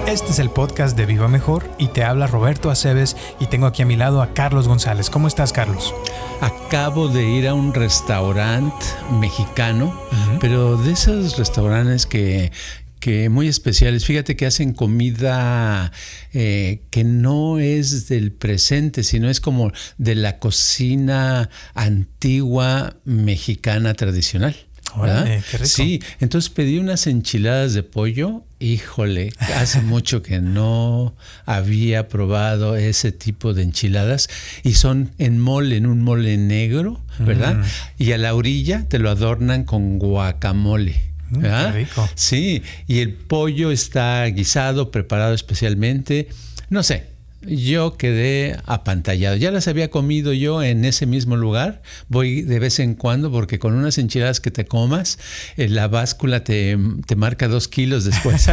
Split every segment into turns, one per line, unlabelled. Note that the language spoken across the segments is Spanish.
Este es el podcast de Viva Mejor y te habla Roberto Aceves y tengo aquí a mi lado a Carlos González. ¿Cómo estás, Carlos?
Acabo de ir a un restaurante mexicano, pero de esos restaurantes que muy especiales. Fíjate que hacen comida que no es del presente, sino es como de la cocina antigua mexicana tradicional.
Órale, qué rico.
Sí, entonces pedí unas enchiladas de pollo. Híjole, hace mucho que no había probado ese tipo de enchiladas y son en un mole negro, ¿verdad? Y a la orilla te lo adornan con guacamole.
Qué rico.
Sí, y el pollo está guisado, preparado especialmente. No sé, yo quedé apantallado. Ya las había comido yo en ese mismo lugar. Voy de vez en cuando porque con unas enchiladas que te comas, la báscula te marca 2 kilos después.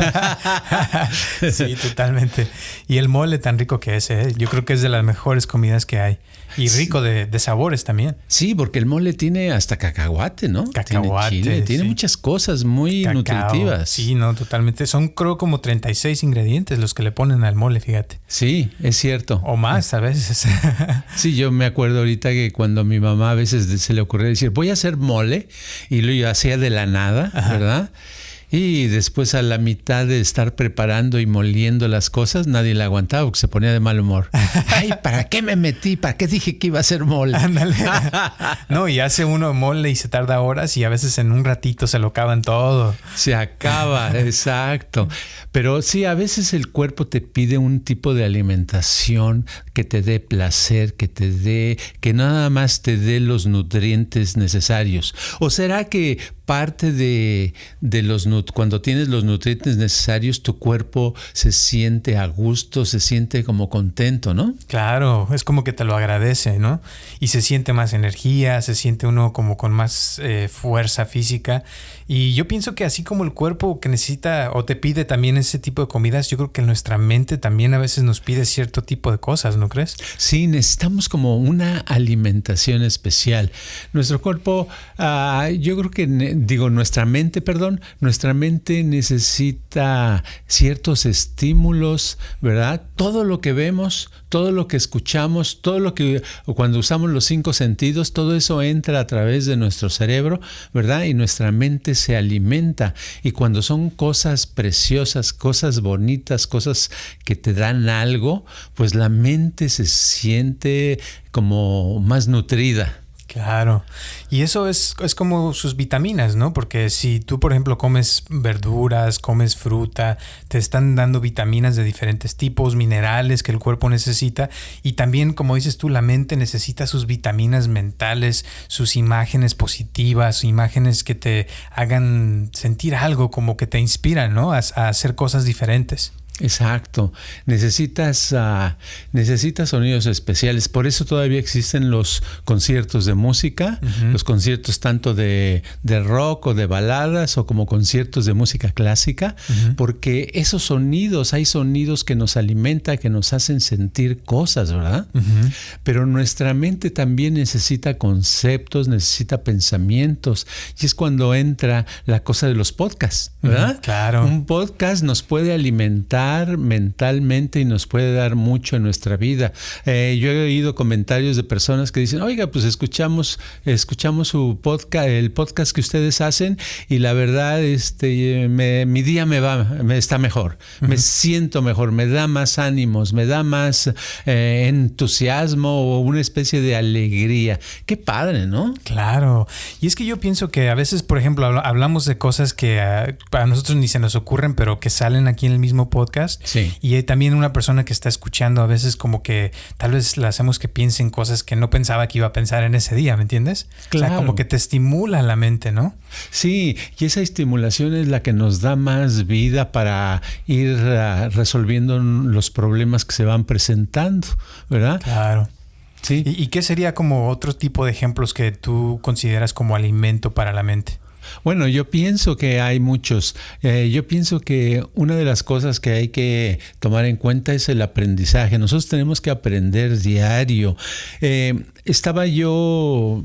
Sí, totalmente. Y el mole tan rico que es, ¿eh? Yo creo que es de las mejores comidas que hay. Y rico de sabores también.
Sí, porque el mole tiene hasta cacahuate, ¿no?
Cacahuate.
Tiene chile, tiene muchas cosas muy nutritivas.
Sí, no, totalmente. Son creo como 36 ingredientes los que le ponen al mole, fíjate.
Sí, es cierto.
O más a veces.
Sí, yo me acuerdo ahorita que cuando a mi mamá a veces se le ocurría decir, voy a hacer mole, y lo hacía de la nada, ¿verdad? Y después a la mitad de estar preparando y moliendo las cosas, nadie la aguantaba porque se ponía de mal humor. Ay, ¿para qué me metí? ¿Para qué dije que iba a hacer mole?
Ándale. No, y hace uno mole y se tarda horas y a veces en un ratito se lo acaban todo.
Se acaba, exacto. Pero sí, a veces el cuerpo te pide un tipo de alimentación que te dé placer, que nada más te dé los nutrientes necesarios. ¿O será que parte de cuando tienes los nutrientes necesarios, tu cuerpo se siente a gusto, se siente como contento, ¿no?
Claro, es como que te lo agradece, ¿no? Y se siente más energía, se siente uno como con más fuerza física. Y yo pienso que así como el cuerpo que necesita o te pide también ese tipo de comidas, yo creo que nuestra mente también a veces nos pide cierto tipo de cosas, ¿no crees?
Sí, necesitamos como una alimentación especial. Nuestro cuerpo, yo creo que, nuestra mente necesita ciertos estímulos, ¿verdad? Todo lo que vemos, todo lo que escuchamos, cuando usamos los 5 sentidos, todo eso entra a través de nuestro cerebro, ¿verdad? Y nuestra mente se alimenta. Y cuando son cosas preciosas, cosas bonitas, cosas que te dan algo, pues la mente se siente como más nutrida.
Claro. Y eso es como sus vitaminas, ¿no? Porque si tú, por ejemplo, comes verduras, comes fruta, te están dando vitaminas de diferentes tipos, minerales que el cuerpo necesita. Y también, como dices tú, la mente necesita sus vitaminas mentales, sus imágenes positivas, imágenes que te hagan sentir algo, como que te inspiran, ¿no? A hacer cosas diferentes.
Exacto. Necesitas sonidos especiales. Por eso todavía existen los conciertos de música, los conciertos tanto de rock o de baladas o como conciertos de música clásica, porque hay sonidos que nos alimentan, que nos hacen sentir cosas, ¿verdad? Pero nuestra mente también necesita conceptos, necesita pensamientos, y es cuando entra la cosa de los podcasts, ¿verdad?
Claro.
Un podcast nos puede alimentar mentalmente y nos puede dar mucho en nuestra vida. Yo he oído comentarios de personas que dicen, oiga, pues escuchamos su podcast, el podcast que ustedes hacen, y la verdad mi día me está mejor, me siento mejor, me da más ánimos, me da más entusiasmo o una especie de alegría. Qué padre, ¿no?
Claro. Y es que yo pienso que a veces, por ejemplo, hablamos de cosas que a nosotros ni se nos ocurren, pero que salen aquí en el mismo podcast.
Sí.
Y hay también una persona que está escuchando a veces como que tal vez la hacemos que piense en cosas que no pensaba que iba a pensar en ese día, ¿me entiendes?
Claro.
O sea, como que te estimula la mente, ¿no?
Sí, y esa estimulación es la que nos da más vida para ir resolviendo los problemas que se van presentando, ¿verdad?
Claro.
Sí.
¿Y qué sería como otro tipo de ejemplos que tú consideras como alimento para la mente?
Bueno, yo pienso que hay muchos. Yo pienso que una de las cosas que hay que tomar en cuenta es el aprendizaje. Nosotros tenemos que aprender diario. Estaba yo,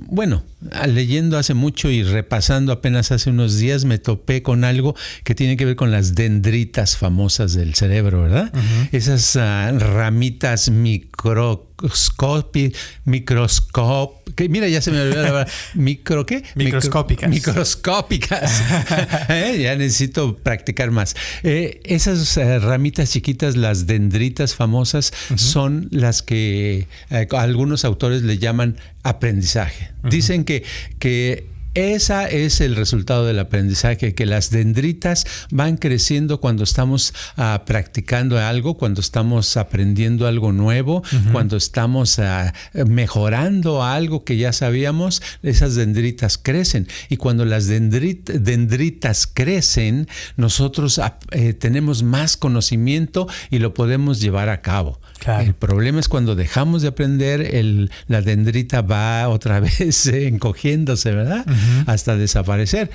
leyendo hace mucho y repasando apenas hace unos días, me topé con algo que tiene que ver con las dendritas famosas del cerebro, ¿verdad? Uh-huh. Esas ramitas mira, ya se me olvidó la palabra.
Microscópicas.
Microscópicas. Ya necesito practicar más. Esas ramitas chiquitas, las dendritas famosas, uh-huh, son las que algunos autores le llaman aprendizaje. Uh-huh. Dicen que ese es el resultado del aprendizaje, que las dendritas van creciendo cuando estamos practicando algo, cuando estamos aprendiendo algo nuevo, uh-huh, cuando estamos mejorando algo que ya sabíamos, esas dendritas crecen. Y cuando las dendritas crecen, nosotros tenemos más conocimiento y lo podemos llevar a cabo. Claro. El problema es cuando dejamos de aprender, la dendrita va otra vez encogiéndose, ¿verdad? Uh-huh. Hasta desaparecer.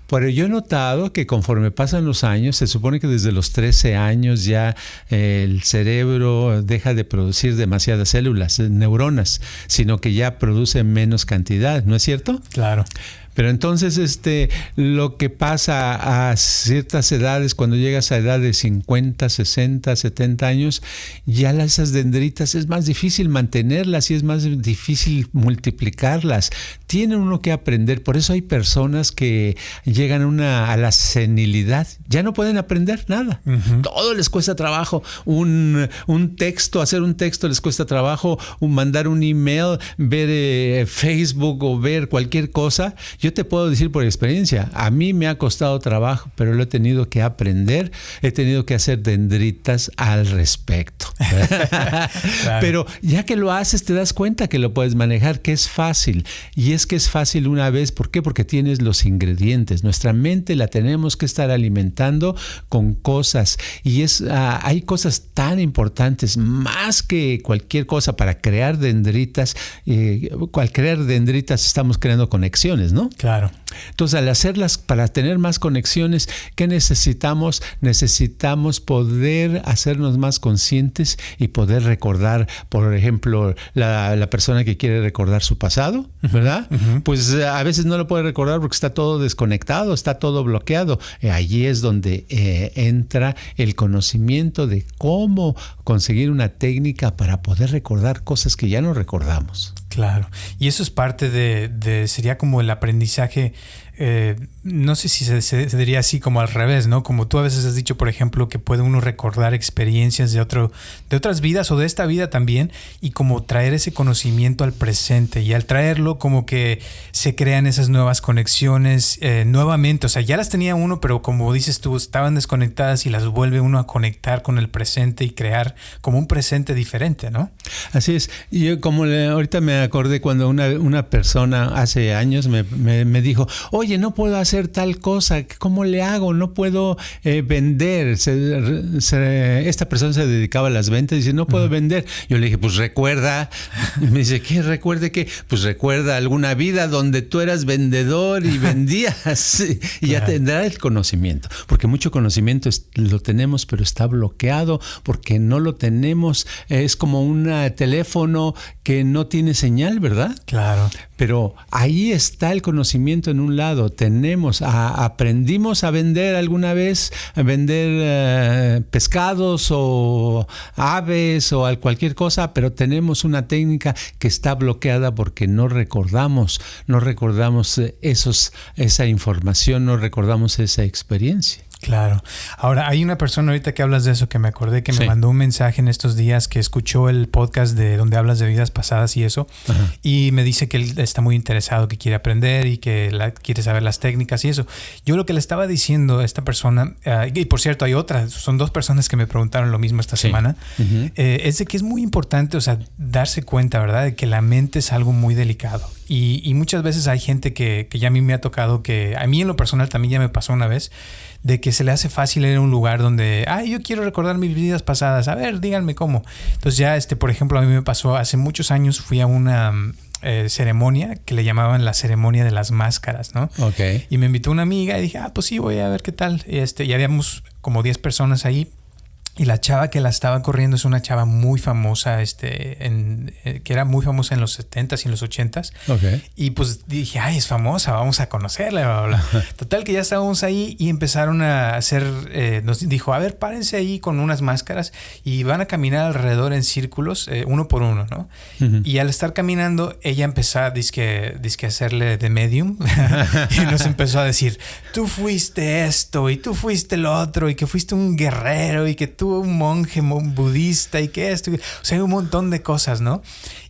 Pero yo he notado que conforme pasan los años, se supone que desde los 13 años ya el cerebro deja de producir demasiadas células, neuronas, sino que ya produce menos cantidad, ¿no es cierto?
Claro.
Pero entonces lo que pasa a ciertas edades, cuando llegas a edad de 50, 60, 70 años, ya esas dendritas es más difícil mantenerlas y es más difícil multiplicarlas. Tiene uno que aprender. Por eso hay personas que llegan a la senilidad. Ya no pueden aprender nada. Uh-huh. Todo les cuesta trabajo. Hacer un texto les cuesta trabajo. Mandar un email, ver Facebook o ver cualquier cosa. Yo te puedo decir por experiencia, a mí me ha costado trabajo, pero lo he tenido que aprender, he tenido que hacer dendritas al respecto. Claro. Pero ya que lo haces, te das cuenta que lo puedes manejar, que es fácil. Y es que es fácil una vez, ¿por qué? Porque tienes los ingredientes. Nuestra mente la tenemos que estar alimentando con cosas. Y hay cosas tan importantes, más que cualquier cosa para crear dendritas. Al crear dendritas estamos creando conexiones, ¿no?
Claro.
Entonces, al hacerlas, para tener más conexiones, ¿qué necesitamos? Necesitamos poder hacernos más conscientes y poder recordar, por ejemplo, la persona que quiere recordar su pasado, ¿verdad? Uh-huh. Pues a veces no lo puede recordar porque está todo desconectado, está todo bloqueado. Allí es donde entra el conocimiento de cómo conseguir una técnica para poder recordar cosas que ya no recordamos.
Claro. Y eso es parte sería como el aprendizaje, no sé si se diría así como al revés, ¿no? Como tú a veces has dicho, por ejemplo, que puede uno recordar experiencias de otras vidas o de esta vida también, y como traer ese conocimiento al presente, y al traerlo como que se crean esas nuevas conexiones nuevamente. O sea, ya las tenía uno, pero como dices tú, estaban desconectadas y las vuelve uno a conectar con el presente y crear como un presente diferente, ¿no?
Así es. Yo ahorita me acordé cuando una persona hace años me dijo, oye, no puedo hacer tal cosa, ¿cómo le hago? No puedo vender. Esta persona se dedicaba a las ventas y dice, no puedo vender. Yo le dije, pues recuerda. Y me dice, ¿qué? ¿Recuerde qué? Pues recuerda alguna vida donde tú eras vendedor y vendías. Y ya tendrá el conocimiento. Porque mucho conocimiento lo tenemos, pero está bloqueado porque no lo tenemos. Es como un teléfono que no tiene señal, ¿verdad?
Claro.
Pero ahí está el conocimiento en un lado. Aprendimos a vender alguna vez, a vender pescados o aves o cualquier cosa, pero tenemos una técnica que está bloqueada porque no recordamos esa información, no recordamos esa experiencia.
Claro. Ahora, hay una persona ahorita que hablas de eso que me acordé que me mandó un mensaje en estos días que escuchó el podcast de donde hablas de vidas pasadas y eso. Ajá. Y me dice que él está muy interesado, que quiere aprender y que quiere saber las técnicas y eso. Yo lo que le estaba diciendo a esta persona, y por cierto hay otras, son dos personas que me preguntaron lo mismo esta semana, uh-huh. Es de que es muy importante, o sea, darse cuenta, ¿verdad?, de que la mente es algo muy delicado. Y muchas veces hay gente que ya a mí me ha tocado, que a mí en lo personal también ya me pasó una vez, de que se le hace fácil ir a un lugar donde, yo quiero recordar mis vidas pasadas, a ver, díganme cómo. Entonces ya, por ejemplo, a mí me pasó hace muchos años, fui a una ceremonia que le llamaban la ceremonia de las máscaras, ¿no?
Okay.
Y me invitó una amiga y dije, pues sí, voy a ver qué tal. Y habíamos como 10 personas ahí. Y la chava que la estaba corriendo es una chava muy famosa, que era muy famosa en los 70s y en los 80s.
Okay.
Y pues dije, es famosa, vamos a conocerla, bla, bla, bla. Total que ya estábamos ahí y empezaron a hacer, nos dijo, a ver, párense ahí con unas máscaras y van a caminar alrededor en círculos, uno por uno, ¿no? Uh-huh. Y al estar caminando, ella empezó a dizque hacerle de medium y nos empezó a decir, tú fuiste esto y tú fuiste lo otro y que fuiste un guerrero y que tú un monje budista y que esto, o sea, hay un montón de cosas, ¿no?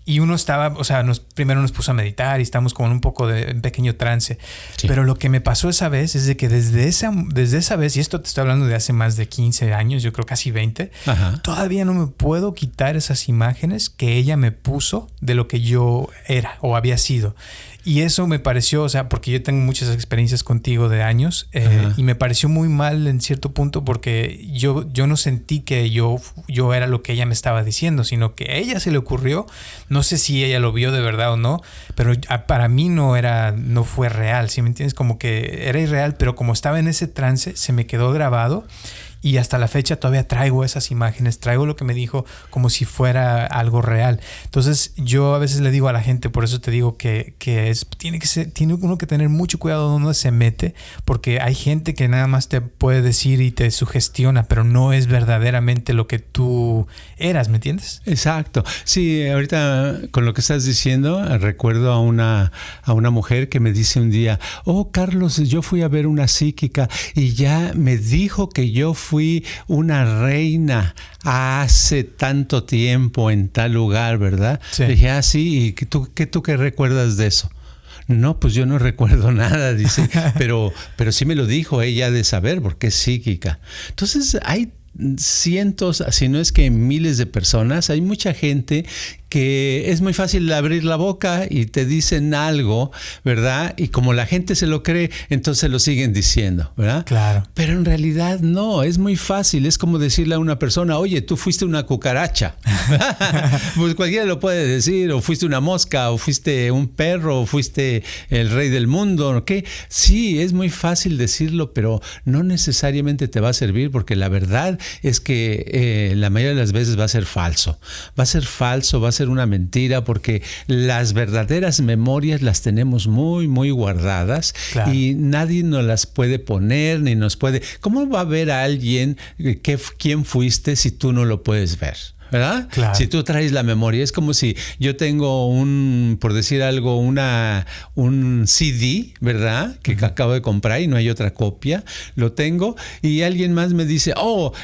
Y uno estaba, o sea, primero nos puso a meditar y estamos como en un poco de un pequeño trance. Sí. Pero lo que me pasó esa vez es de que desde esa vez, y esto te estoy hablando de hace más de 15 años, yo creo casi 20, ajá, todavía no me puedo quitar esas imágenes que ella me puso de lo que yo era o había sido. Y eso me pareció, o sea, porque yo tengo muchas experiencias contigo de años y me pareció muy mal en cierto punto porque yo no sentí que yo era lo que ella me estaba diciendo, sino que a ella se le ocurrió, no sé si ella lo vio de verdad o no, pero para mí no fue real, ¿sí me entiendes? Como que era irreal, pero como estaba en ese trance, se me quedó grabado. Y hasta la fecha todavía traigo esas imágenes, traigo lo que me dijo como si fuera algo real. Entonces yo a veces le digo a la gente, por eso te digo que tiene uno que tener mucho cuidado donde se mete, porque hay gente que nada más te puede decir y te sugestiona, pero no es verdaderamente lo que tú eras, ¿me entiendes?
Exacto. Sí, ahorita con lo que estás diciendo, recuerdo a una mujer que me dice un día, Carlos, yo fui a ver una psíquica y ya me dijo que yo fui una reina hace tanto tiempo en tal lugar, ¿verdad? Sí. Le dije, sí, ¿y tú qué recuerdas de eso? No, pues yo no recuerdo nada, dice, pero sí me lo dijo ella de saber porque es psíquica. Entonces hay cientos, si no es que miles de personas, hay mucha gente que es muy fácil abrir la boca y te dicen algo, ¿verdad? Y como la gente se lo cree, entonces lo siguen diciendo, ¿verdad?
Claro.
Pero en realidad no, es muy fácil. Es como decirle a una persona, oye, tú fuiste una cucaracha. Pues cualquiera lo puede decir, o fuiste una mosca, o fuiste un perro, o fuiste el rey del mundo, ¿ok? Sí, es muy fácil decirlo, pero no necesariamente te va a servir porque la verdad es que la mayoría de las veces va a ser falso. Va a ser falso, va a ser una mentira porque las verdaderas memorias las tenemos muy, muy guardadas. Claro. Y nadie nos las puede poner ni nos puede... ¿Cómo va a ver a alguien quién fuiste si tú no lo puedes ver? ¿Verdad?
Claro.
Si tú traes la memoria, es como si yo tengo por decir algo, un CD, ¿verdad? Que acabo de comprar y no hay otra copia. Lo tengo y alguien más me dice,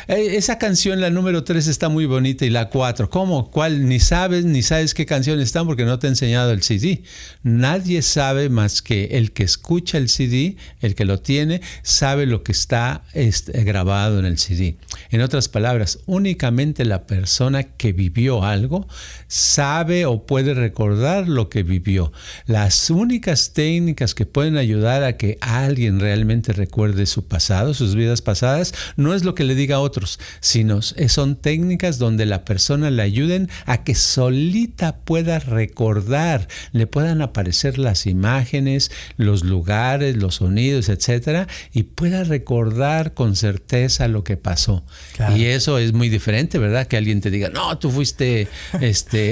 esa canción, la número 3 está muy bonita y la 4. ¿Cómo? ¿Cuál? Ni sabes qué canción están porque no te he enseñado el CD. Nadie sabe más que el que escucha el CD, el que lo tiene, sabe lo que está grabado en el CD. En otras palabras, únicamente la persona que vivió algo sabe o puede recordar lo que vivió. Las únicas técnicas que pueden ayudar a que alguien realmente recuerde su pasado, sus vidas pasadas, no es lo que le diga a otros, sino son técnicas donde la persona le ayuden a que solita pueda recordar, le puedan aparecer las imágenes, los lugares, los sonidos, etcétera, y pueda recordar con certeza lo que pasó. Claro. Y eso es muy diferente, ¿verdad? Que alguien te diga, no, tú fuiste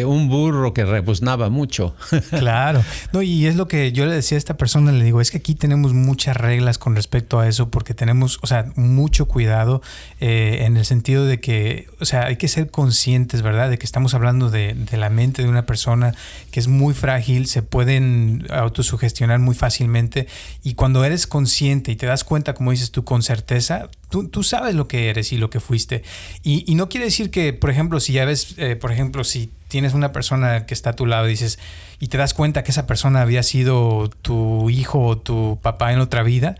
un burro que rebuznaba mucho.
Claro. No, y es lo que yo le decía a esta persona, le digo, es que aquí tenemos muchas reglas con respecto a eso porque tenemos, o sea, mucho cuidado en el sentido de que, o sea, hay que ser conscientes, ¿verdad? De que estamos hablando de la mente de una persona que es muy frágil, se pueden autosugestionar muy fácilmente y cuando eres consciente y te das cuenta, como dices tú, con certeza, tú sabes lo que eres y lo que fuiste. Y no quiere decir que, por ejemplo, si ya ves, por ejemplo, si tienes una persona que está a tu lado y dices, y te das cuenta que esa persona había sido tu hijo o tu papá en otra vida,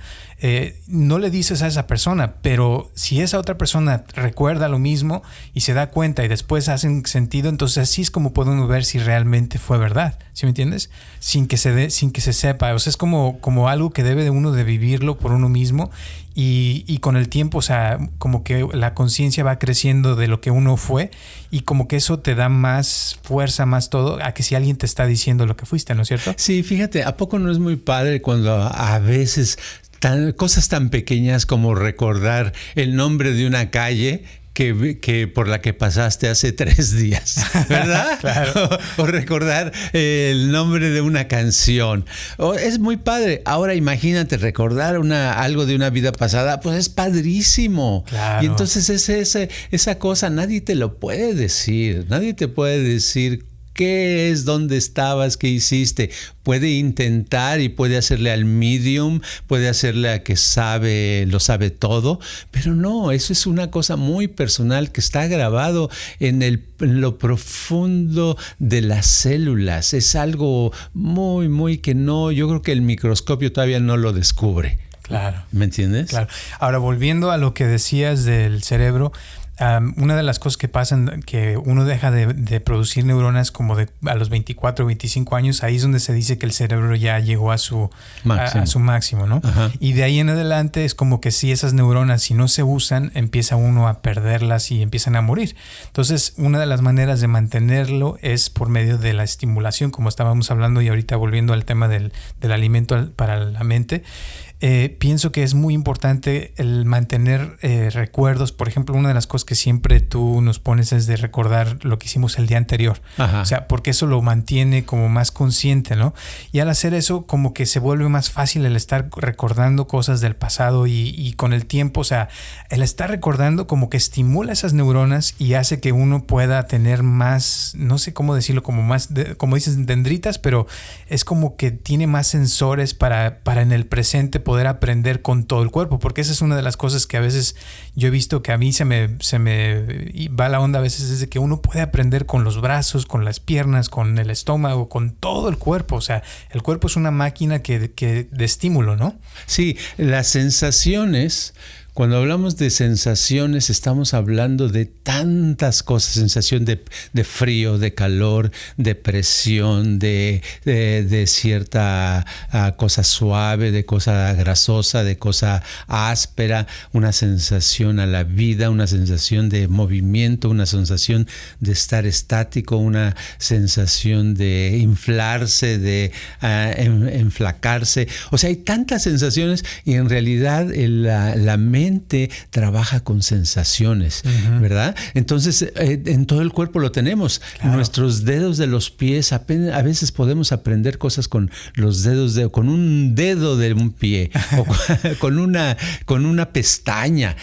no le dices a esa persona, pero si esa otra persona recuerda lo mismo y se da cuenta y después hacen sentido, entonces así es como podemos ver si realmente fue verdad, ¿sí me entiendes? Sin que se sepa, o sea, es como algo que debe de uno de vivirlo por uno mismo y con el tiempo, o sea, como que la conciencia va creciendo de lo que uno fue y como que eso te da más fuerza, más todo, a que si alguien te está diciendo lo que fuiste, ¿no es cierto?
Sí, fíjate, ¿a poco no es muy padre cuando a veces cosas tan pequeñas como recordar el nombre de una calle que por la que pasaste hace 3 días, ¿verdad?
Claro.
O recordar el nombre de una canción. Es muy padre. Ahora imagínate recordar algo de una vida pasada, pues es padrísimo.
Claro.
Y entonces esa cosa nadie te lo puede decir. Nadie te puede decir qué es, dónde estabas, qué hiciste. Puede intentar y puede hacerle al medium, puede hacerle a que lo sabe todo, pero no, eso es una cosa muy personal que está grabado en lo profundo de las células. Es algo muy, muy que no, yo creo que el microscopio todavía no lo descubre.
Claro.
¿Me entiendes?
Claro. Ahora, volviendo a lo que decías del cerebro, una de las cosas que pasan, que uno deja de producir neuronas como a los 24 o 25 años, ahí es donde se dice que el cerebro ya llegó a su máximo, ¿no?
Ajá.
Y de ahí en adelante es como que si esas neuronas, si no se usan, empieza uno a perderlas y empiezan a morir. Entonces, una de las maneras de mantenerlo es por medio de la estimulación, como estábamos hablando, y ahorita volviendo al tema del alimento para la mente. Pienso que es muy importante el mantener recuerdos. Por ejemplo, una de las cosas que siempre tú nos pones es de recordar lo que hicimos el día anterior.
Ajá.
O sea, porque eso lo mantiene como más consciente, ¿no? Y al hacer eso, como que se vuelve más fácil el estar recordando cosas del pasado y con el tiempo, o sea, el estar recordando como que estimula esas neuronas y hace que uno pueda tener más, no sé cómo decirlo, como más, como dices, dendritas, pero es como que tiene más sensores para en el presente poder aprender con todo el cuerpo, porque esa es una de las cosas que a veces yo he visto que a mí se me va la onda a veces, es de que uno puede aprender con los brazos, con las piernas, con el estómago, con todo el cuerpo. O sea, el cuerpo es una máquina de estímulo, ¿no?
Sí, las sensaciones. Cuando hablamos de sensaciones, estamos hablando de tantas cosas, sensación de frío, de calor, de presión, de cierta cosa suave, de cosa grasosa, de cosa áspera, una sensación a la vida, una sensación de movimiento, una sensación de estar estático, una sensación de inflarse, de enflacarse. O sea, hay tantas sensaciones y en realidad la mente trabaja con sensaciones, ¿verdad? Entonces, en todo el cuerpo lo tenemos. Claro. Nuestros dedos de los pies, a veces podemos aprender cosas con los dedos, con un dedo de un pie, o con una pestaña.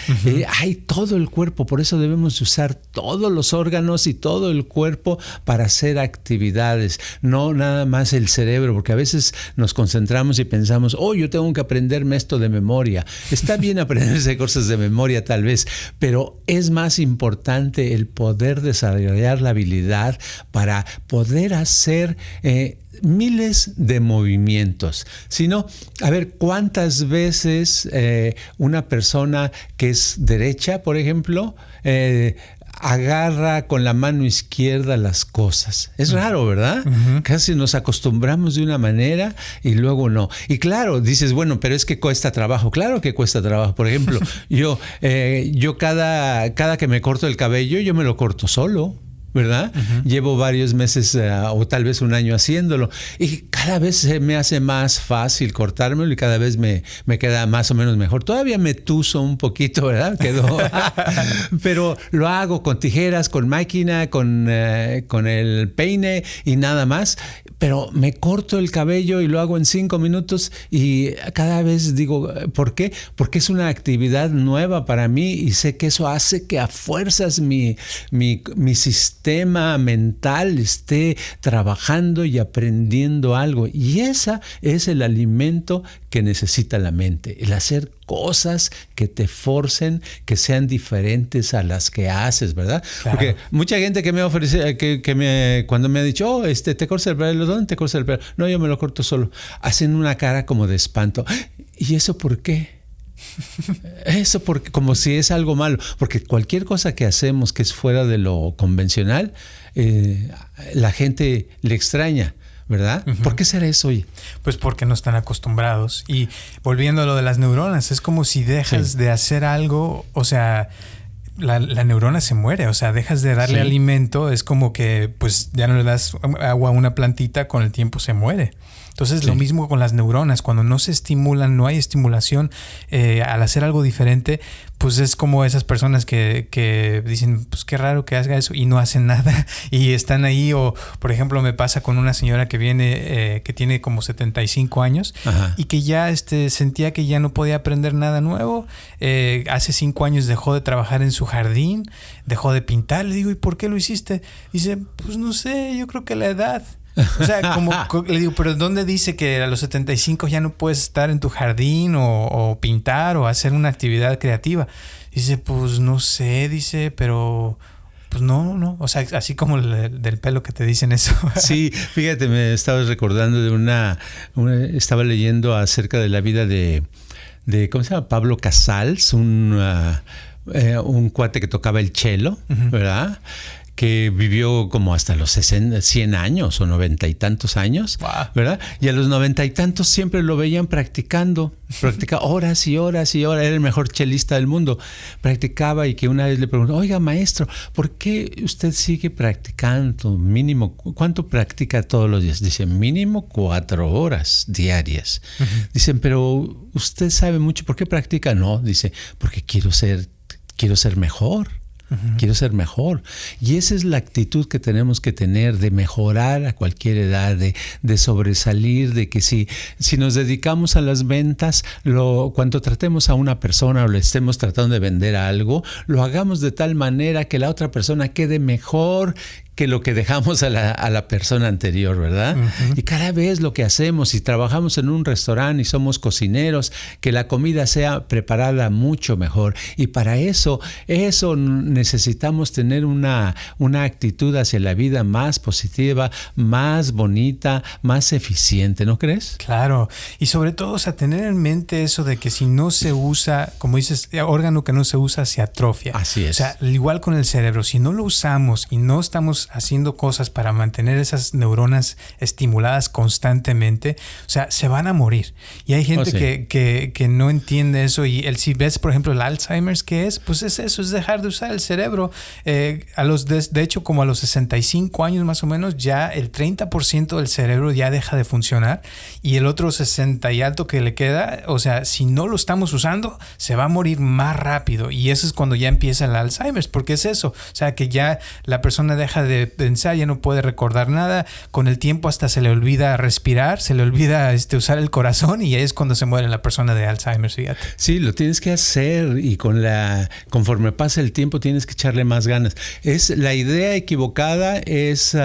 Hay todo el cuerpo, por eso debemos usar todos los órganos y todo el cuerpo para hacer actividades, no nada más el cerebro, porque a veces nos concentramos y pensamos, yo tengo que aprenderme esto de memoria. Está bien aprenderse cosas de memoria tal vez, pero es más importante el poder desarrollar la habilidad para poder hacer miles de movimientos. Si no, a ver, ¿cuántas veces una persona que es derecha, por ejemplo, agarra con la mano izquierda las cosas? Es raro, ¿verdad? Casi nos acostumbramos de una manera y luego no. Y claro, dices, bueno, pero es que cuesta trabajo. Claro que cuesta trabajo. Por ejemplo, yo cada que me corto el cabello, yo me lo corto solo, ¿verdad? Llevo varios meses o tal vez un año haciéndolo y cada vez se me hace más fácil cortármelo y cada vez me queda más o menos mejor. Todavía me tuzo un poquito, ¿verdad? Pero lo hago con tijeras, con máquina, con el peine y nada más. Pero me corto el cabello y lo hago en 5 minutos y cada vez digo, ¿por qué? Porque es una actividad nueva para mí y sé que eso hace que a fuerzas mi sistema mental esté trabajando y aprendiendo algo. Y ese es el alimento que necesita la mente, el hacer cosas que te forcen, que sean diferentes a las que haces, ¿verdad? Claro. Porque mucha gente que me ofrece, cuando me ha dicho, ¿te cortas el pelo? ¿Dónde te cortas el pelo? No, yo me lo corto solo. Hacen una cara como de espanto. ¿Y eso por qué? Eso porque como si es algo malo, porque cualquier cosa que hacemos que es fuera de lo convencional, la gente le extraña, ¿verdad?
Uh-huh.
¿Por qué será eso, oye?
Pues porque no están acostumbrados. Y volviendo a lo de las neuronas, es como si dejas de hacer algo, o sea, la neurona se muere, o sea, dejas de darle alimento, es como que pues ya no le das agua a una plantita, con el tiempo se muere. Entonces lo mismo con las neuronas, cuando no se estimulan, no hay estimulación al hacer algo diferente, pues es como esas personas que dicen, pues qué raro que haga eso y no hacen nada y están ahí. O por ejemplo me pasa con una señora que viene, que tiene como 75 años. Ajá. Y que ya sentía que ya no podía aprender nada nuevo. Hace 5 años dejó de trabajar en su jardín, dejó de pintar. Le digo, ¿y por qué lo hiciste? Dice, pues no sé, yo creo que la edad. O sea, como le digo, pero ¿dónde dice que a los 75 ya no puedes estar en tu jardín o pintar o hacer una actividad creativa? Dice, pues no sé, dice, pero pues no. O sea, así como del pelo que te dicen eso.
Sí, fíjate, me estabas recordando de estaba leyendo acerca de la vida de ¿cómo se llama? Pablo Casals, un cuate que tocaba el cello, ¿verdad? Que vivió como hasta los 100 años o 90 y tantos años, ¿verdad? Y a los 90 y tantos siempre lo veían practicaba horas y horas y horas, era el mejor chelista del mundo. Practicaba y que una vez le preguntó, oiga maestro, ¿por qué usted sigue practicando? Mínimo, ¿cuánto practica todos los días? Dice, mínimo 4 horas diarias. Uh-huh. Dicen, pero usted sabe mucho, ¿por qué practica? No, dice, porque quiero ser mejor. Uh-huh. Quiero ser mejor. Y esa es la actitud que tenemos que tener, de mejorar a cualquier edad, de sobresalir, de que si nos dedicamos a las ventas, cuando tratemos a una persona o le estemos tratando de vender algo, lo hagamos de tal manera que la otra persona quede mejor que lo que dejamos a la persona anterior, ¿verdad? Uh-huh. Y cada vez lo que hacemos, si trabajamos en un restaurante y somos cocineros, que la comida sea preparada mucho mejor. Y para eso necesitamos tener una actitud hacia la vida más positiva, más bonita, más eficiente, ¿no crees?
Claro. Y sobre todo, o sea, tener en mente eso de que si no se usa, como dices, órgano que no se usa se atrofia.
Así es.
O sea, igual con el cerebro, si no lo usamos y no estamos haciendo cosas para mantener esas neuronas estimuladas constantemente, o sea, se van a morir. Y hay gente que no entiende eso. Y si ves, por ejemplo, el Alzheimer's, ¿qué es? Pues es eso, es dejar de usar el cerebro. De hecho, como a los 65 años más o menos, ya el 30% del cerebro ya deja de funcionar y el otro 60 y alto que le queda, o sea, si no lo estamos usando, se va a morir más rápido. Y eso es cuando ya empieza el Alzheimer's, porque es eso. O sea, que ya la persona deja de pensar, ya no puede recordar nada. Con el tiempo hasta se le olvida respirar, se le olvida usar el corazón y es cuando se muere la persona de Alzheimer, fíjate.
Sí, lo tienes que hacer y conforme pasa el tiempo tienes que echarle más ganas. La idea equivocada es,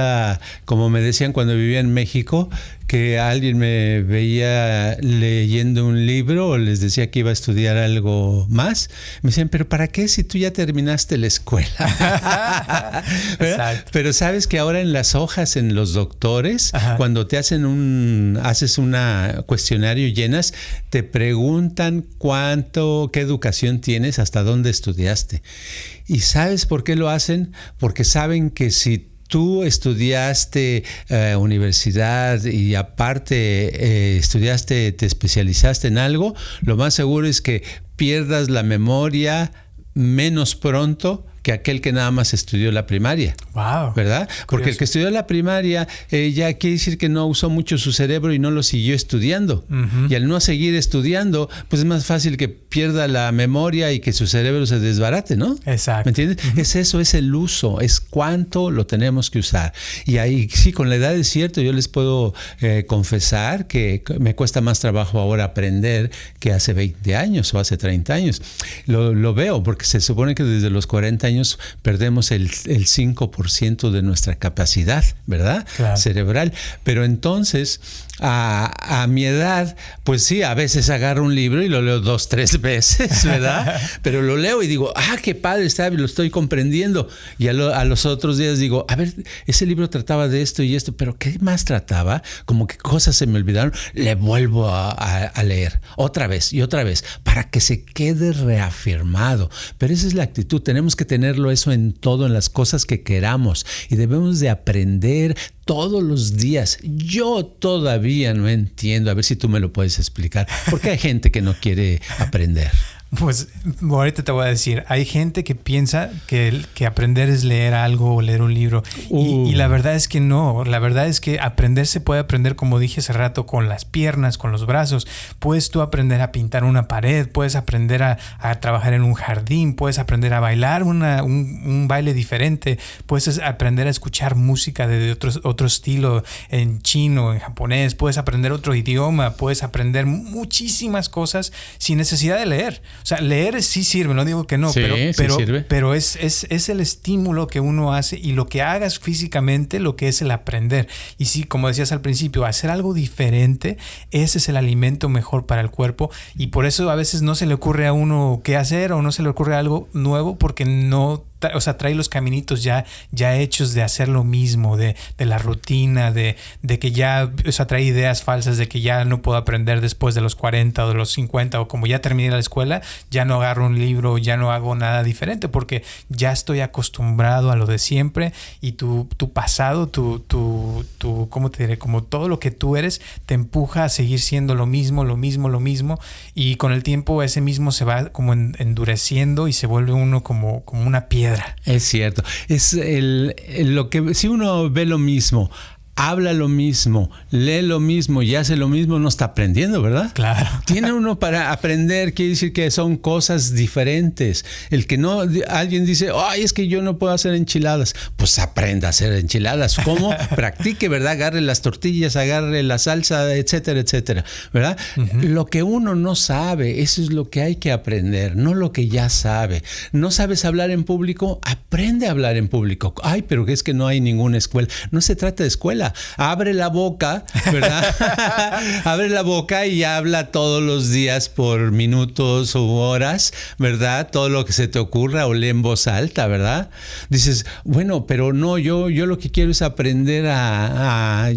como me decían cuando vivía en México, que alguien me veía leyendo un libro o les decía que iba a estudiar algo más. Me decían, ¿pero para qué si tú ya terminaste la escuela? Pero sabes que ahora en las hojas, en los doctores, ajá, cuando te haces un cuestionario y llenas, te preguntan qué educación tienes, hasta dónde estudiaste. ¿Y sabes por qué lo hacen? Porque saben que si tú estudiaste universidad y aparte te especializaste en algo, lo más seguro es que pierdas la memoria menos pronto que aquel que nada más estudió la primaria.
Wow.
¿Verdad? Porque el que estudió la primaria ya quiere decir que no usó mucho su cerebro y no lo siguió estudiando. Uh-huh. Y al no seguir estudiando, pues es más fácil que pierda la memoria y que su cerebro se desbarate, ¿no?
Exacto.
¿Me entiendes? Uh-huh. Es eso, es el uso, es cuánto lo tenemos que usar. Y ahí sí, con la edad es cierto, yo les puedo confesar que me cuesta más trabajo ahora aprender que hace 20 años o hace 30 años. Lo veo, porque se supone que desde los 40 años perdemos el 5% de nuestra capacidad, ¿verdad? Claro. Cerebral. Pero entonces, a mi edad, pues sí, a veces agarro un libro y lo leo 2, 3 veces, ¿verdad? Pero lo leo y digo, qué padre está, lo estoy comprendiendo. Y a los otros días digo, a ver, ese libro trataba de esto y esto, pero ¿qué más trataba? Como que cosas se me olvidaron. Le vuelvo a leer otra vez y otra vez para que se quede reafirmado. Pero esa es la actitud. Tenemos que tenerlo eso en todo, en las cosas que queramos. Y debemos de aprender todos los días. Yo todavía no entiendo, a ver si tú me lo puedes explicar, porque hay gente que no quiere aprender.
Pues ahorita te voy a decir, hay gente que piensa que aprender es leer algo o leer un libro y la verdad es que no, la verdad es que aprender se puede aprender, como dije hace rato, con las piernas, con los brazos. Puedes tú aprender a pintar una pared, puedes aprender a trabajar en un jardín, puedes aprender a bailar un baile diferente, puedes aprender a escuchar música de otro estilo, en chino, en japonés, puedes aprender otro idioma, puedes aprender muchísimas cosas sin necesidad de leer. O sea, leer sí sirve, no digo que no,
sí,
pero es el estímulo que uno hace y lo que hagas físicamente, lo que es el aprender. Y sí, como decías al principio, hacer algo diferente, ese es el alimento mejor para el cuerpo y por eso a veces no se le ocurre a uno qué hacer o no se le ocurre algo nuevo porque no... O sea, trae los caminitos ya hechos de hacer lo mismo, de la rutina, de que ya, o sea, trae ideas falsas de que ya no puedo aprender después de los 40 o de los 50 o como ya terminé la escuela, ya no agarro un libro, ya no hago nada diferente porque ya estoy acostumbrado a lo de siempre y tu pasado, ¿cómo te diré? Como todo lo que tú eres te empuja a seguir siendo lo mismo y con el tiempo ese mismo se va como endureciendo y se vuelve uno como una piedra.
Es cierto. Es lo que si uno ve lo mismo, habla lo mismo, lee lo mismo y hace lo mismo, no está aprendiendo, ¿verdad?
Claro.
Tiene uno para aprender, quiere decir que son cosas diferentes. El que no, alguien dice, ay, es que yo no puedo hacer enchiladas. Pues aprenda a hacer enchiladas. ¿Cómo? Practique, ¿verdad? Agarre las tortillas, agarre la salsa, etcétera, etcétera, ¿verdad? Uh-huh. Lo que uno no sabe, eso es lo que hay que aprender, no lo que ya sabe. ¿No sabes hablar en público? Aprende a hablar en público. Ay, pero es que no hay ninguna escuela. No se trata de escuela. Abre la boca, ¿verdad? Abre la boca y habla todos los días por minutos u horas, ¿verdad? Todo lo que se te ocurra o lee en voz alta, ¿verdad? Dices, bueno, pero no, yo lo que quiero es aprender a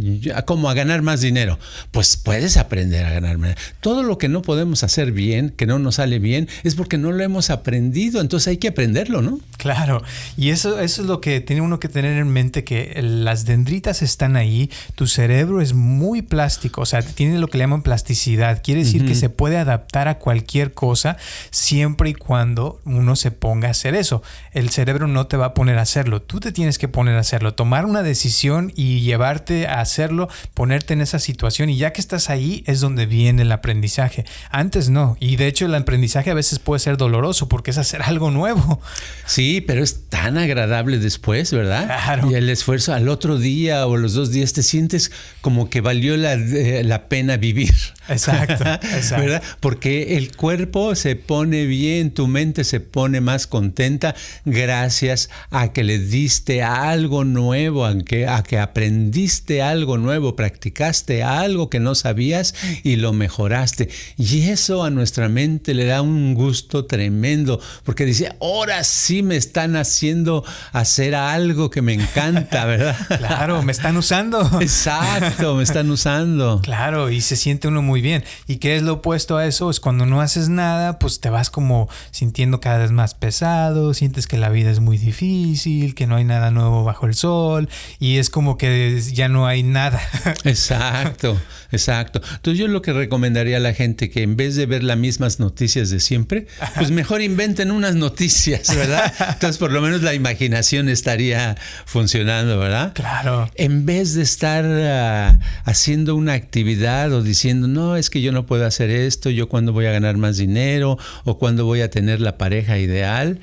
ganar más dinero. Pues puedes aprender a ganar más. Todo lo que no podemos hacer bien, que no nos sale bien, es porque no lo hemos aprendido. Entonces hay que aprenderlo, ¿no?
Claro. Y eso es lo que tiene uno que tener en mente, que las dendritas están ahí, tu cerebro es muy plástico, o sea, tiene lo que le llaman plasticidad, quiere decir que se puede adaptar a cualquier cosa siempre y cuando uno se ponga a hacer eso. El cerebro no te va a poner a hacerlo, tú te tienes que poner a hacerlo, tomar una decisión y llevarte a hacerlo, ponerte en esa situación y ya que estás ahí es donde viene el aprendizaje. Antes no, y de hecho el aprendizaje a veces puede ser doloroso porque es hacer algo nuevo.
Sí, pero es tan agradable después, ¿verdad?
Claro.
Y el esfuerzo al otro día o los 2 días te sientes como que valió la pena vivir.
Exacto.
¿Verdad? Porque el cuerpo se pone bien, tu mente se pone más contenta gracias a que le diste algo nuevo, a que aprendiste algo nuevo, practicaste algo que no sabías y lo mejoraste. Y eso a nuestra mente le da un gusto tremendo, porque dice, ahora sí me están haciendo hacer algo que me encanta, ¿verdad?
Claro, me están usando.
Exacto, me están usando.
Claro, y se siente uno muy bien. ¿Y qué es lo opuesto a eso? Es cuando no haces nada, pues te vas como sintiendo cada vez más pesado, sientes que la vida es muy difícil, que no hay nada nuevo bajo el sol y es como que ya no hay nada.
Exacto. Entonces yo lo que recomendaría a la gente que en vez de ver las mismas noticias de siempre, pues mejor inventen unas noticias, ¿verdad? Entonces por lo menos la imaginación estaría funcionando, ¿verdad?
Claro.
En vez de estar haciendo una actividad o diciendo, no, es que yo no puedo hacer esto, yo cuándo voy a ganar más dinero o cuándo voy a tener la pareja ideal.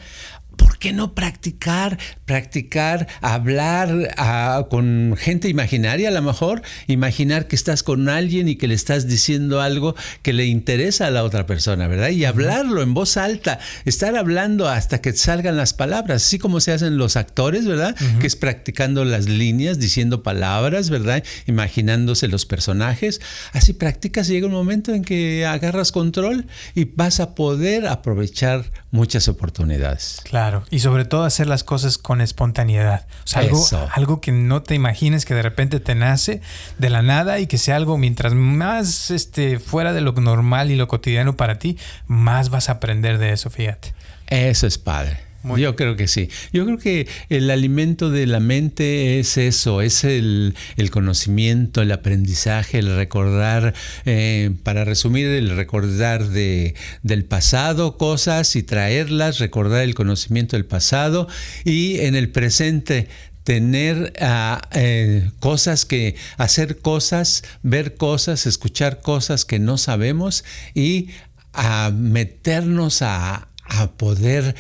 ¿Por qué no practicar, hablar con gente imaginaria a lo mejor? Imaginar que estás con alguien y que le estás diciendo algo que le interesa a la otra persona, ¿verdad? Y hablarlo en voz alta, estar hablando hasta que salgan las palabras, así como se hacen los actores, ¿verdad? Que es practicando las líneas, diciendo palabras, ¿verdad? Imaginándose los personajes. Así practicas y llega un momento en que agarras control y vas a poder aprovechar muchas oportunidades.
Claro, y sobre todo hacer las cosas con espontaneidad. O sea, algo que no te imagines, que de repente te nace de la nada y que sea algo mientras más fuera de lo normal y lo cotidiano para ti, más vas a aprender de eso, fíjate.
Eso es padre. Yo creo que sí. Yo creo que el alimento de la mente es eso, es el conocimiento, el aprendizaje, el recordar, para resumir, el recordar del pasado cosas y traerlas, recordar el conocimiento del pasado y en el presente tener cosas hacer cosas, ver cosas, escuchar cosas que no sabemos y a meternos a poder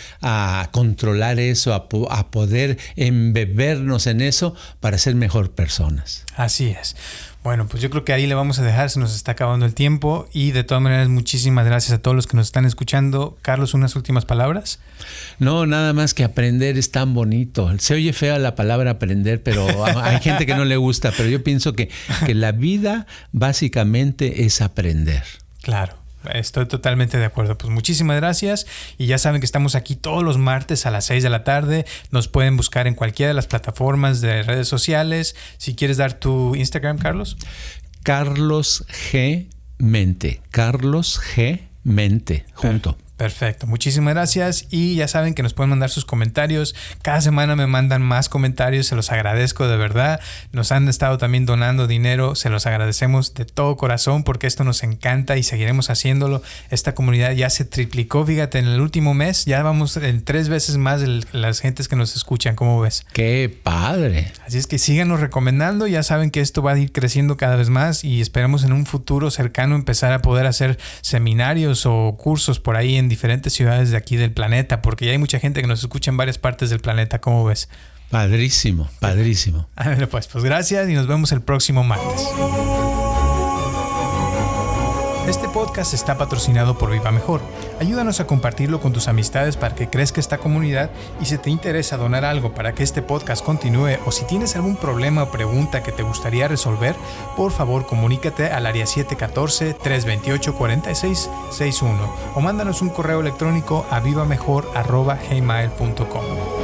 controlar eso, a poder embebernos en eso para ser mejor personas.
Así es. Bueno, pues yo creo que ahí le vamos a dejar, se nos está acabando el tiempo y de todas maneras muchísimas gracias a todos los que nos están escuchando. Carlos, unas últimas palabras.
No, nada más que aprender es tan bonito. Se oye fea la palabra aprender, pero hay gente que no le gusta, pero yo pienso que la vida básicamente es aprender.
Claro. Estoy totalmente de acuerdo. Pues muchísimas gracias y ya saben que estamos aquí todos los martes a las 6 de la tarde. Nos pueden buscar en cualquiera de las plataformas de redes sociales. Si quieres dar tu Instagram, Carlos.
Carlos G. Mente. Carlos G. Mente. Junto.
Perfecto, muchísimas gracias y ya saben que nos pueden mandar sus comentarios. Cada semana me mandan más comentarios, se los agradezco de verdad. Nos han estado también donando dinero, se los agradecemos de todo corazón porque esto nos encanta y seguiremos haciéndolo. Esta comunidad ya se triplicó, fíjate, en el último mes ya vamos en 3 veces más de las gentes que nos escuchan, ¿cómo ves?
¡Qué padre!
Así es que síganos recomendando, ya saben que esto va a ir creciendo cada vez más y esperamos en un futuro cercano empezar a poder hacer seminarios o cursos por ahí en diferentes ciudades de aquí del planeta, porque ya hay mucha gente que nos escucha en varias partes del planeta. ¿Cómo ves?
Padrísimo, padrísimo.
Pues gracias y nos vemos el próximo martes. Este podcast está patrocinado por Viva Mejor. Ayúdanos a compartirlo con tus amistades para que crezca esta comunidad y si te interesa donar algo para que este podcast continúe o si tienes algún problema o pregunta que te gustaría resolver, por favor comunícate al área 714-328-4661 o mándanos un correo electrónico a vivamejor@gmail.com.